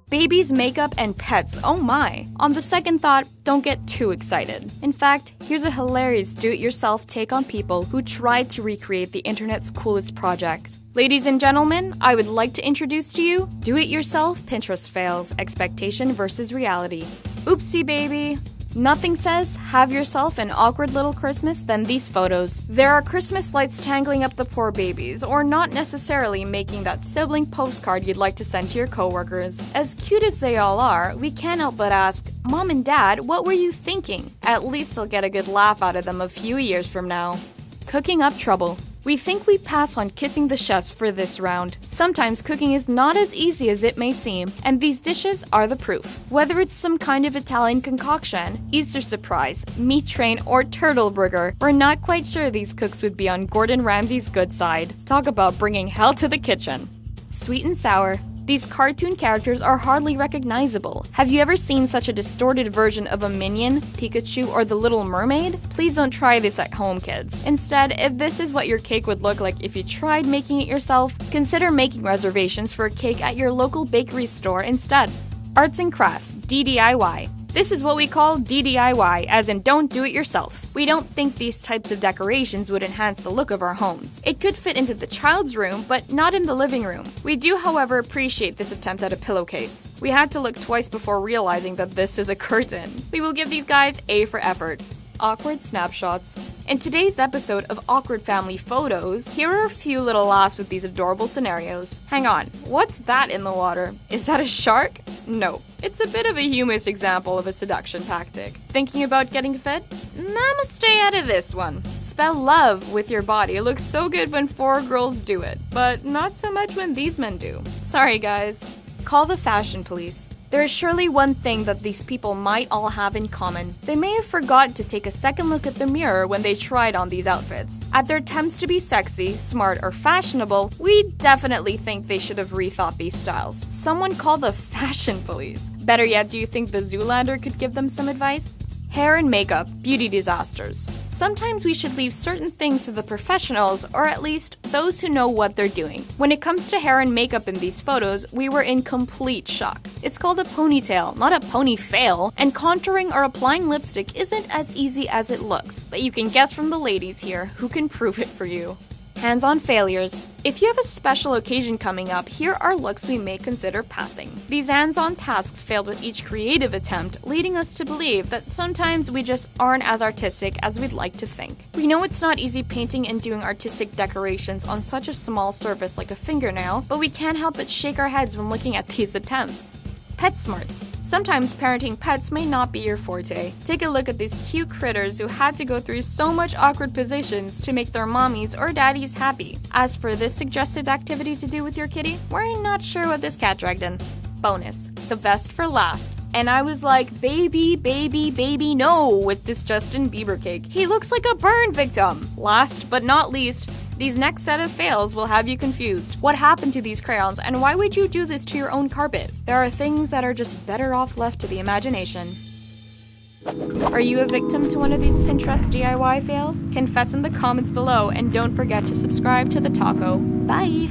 Babies, makeup, and pets, oh my. On the second thought, don't get too excited. In fact, here's a hilarious do-it-yourself take on people who tried to recreate the internet's coolest project. Ladies and gentlemen, I would like to introduce to you Do-It-Yourself Pinterest Fails, Expectation versus Reality. Oopsie baby. Nothing says have yourself an awkward little Christmas than these photos. There are Christmas lights tangling up the poor babies, or not necessarily making that sibling postcard you'd like to send to your coworkers. As cute as they all are, we can't help but ask, Mom and Dad, what were you thinking? At least they'll get a good laugh out of them a few years from now. Cooking up trouble. We think we pass on kissing the chefs for this round. Sometimes cooking is not as easy as it may seem, and these dishes are the proof. Whether it's some kind of Italian concoction, Easter surprise, meat train, or turtle burger, we're not quite sure these cooks would be on Gordon Ramsay's good side. Talk about bringing hell to the kitchen. Sweet and sour. These cartoon characters are hardly recognizable. Have you ever seen such a distorted version of a Minion, Pikachu, or the Little Mermaid? Please don't try this at home, kids. Instead, if this is what your cake would look like if you tried making it yourself, consider making reservations for a cake at your local bakery store instead. Arts and crafts, DIY. This is what we call DIY, as in don't do it yourself. We don't think these types of decorations would enhance the look of our homes. It could fit into the child's room, but not in the living room. We do, however, appreciate this attempt at a pillowcase. We had to look twice before realizing that this is a curtain. We will give these guys A for effort. Awkward snapshots. In today's episode of Awkward Family Photos, here are a few little laughs with these adorable scenarios. Hang on, what's that in the water? Is that a shark? No. It's a bit of a humorous example of a seduction tactic. Thinking about getting fit? Namaste out of this one. Spell love with your body. It looks so good when 4 girls do it, but not so much when these men do. Sorry guys. Call the fashion police. There is surely one thing that these people might all have in common. They may have forgotten to take a second look at the mirror when they tried on these outfits. At their attempts to be sexy, smart, or fashionable, we definitely think they should have rethought these styles. Someone call the fashion police. Better yet, do you think the Zoolander could give them some advice? Hair and makeup, beauty disasters. Sometimes we should leave certain things to the professionals, or at least those who know what they're doing. When it comes to hair and makeup in these photos, we were in complete shock. It's called a ponytail, not a pony fail, and contouring or applying lipstick isn't as easy as it looks. But you can guess from the ladies here who can prove it for you. Hands-on failures. If you have a special occasion coming up, here are looks we may consider passing. These hands-on tasks failed with each creative attempt, leading us to believe that sometimes we just aren't as artistic as we'd like to think. We know it's not easy painting and doing artistic decorations on such a small surface like a fingernail, but we can't help but shake our heads when looking at these attempts. Pet smarts. Sometimes parenting pets may not be your forte. Take a look at these cute critters who had to go through so much awkward positions to make their mommies or daddies happy. As for this suggested activity to do with your kitty, we're not sure what this cat dragged in. Bonus, the best for last. And I was like, baby, baby, baby, no, with this Justin Bieber cake. He looks like a burn victim. Last but not least, these next set of fails will have you confused. What happened to these crayons, and why would you do this to your own carpet? There are things that are just better off left to the imagination. Are you a victim to one of these Pinterest DIY fails? Confess in the comments below, and don't forget to subscribe to The Taco. Bye!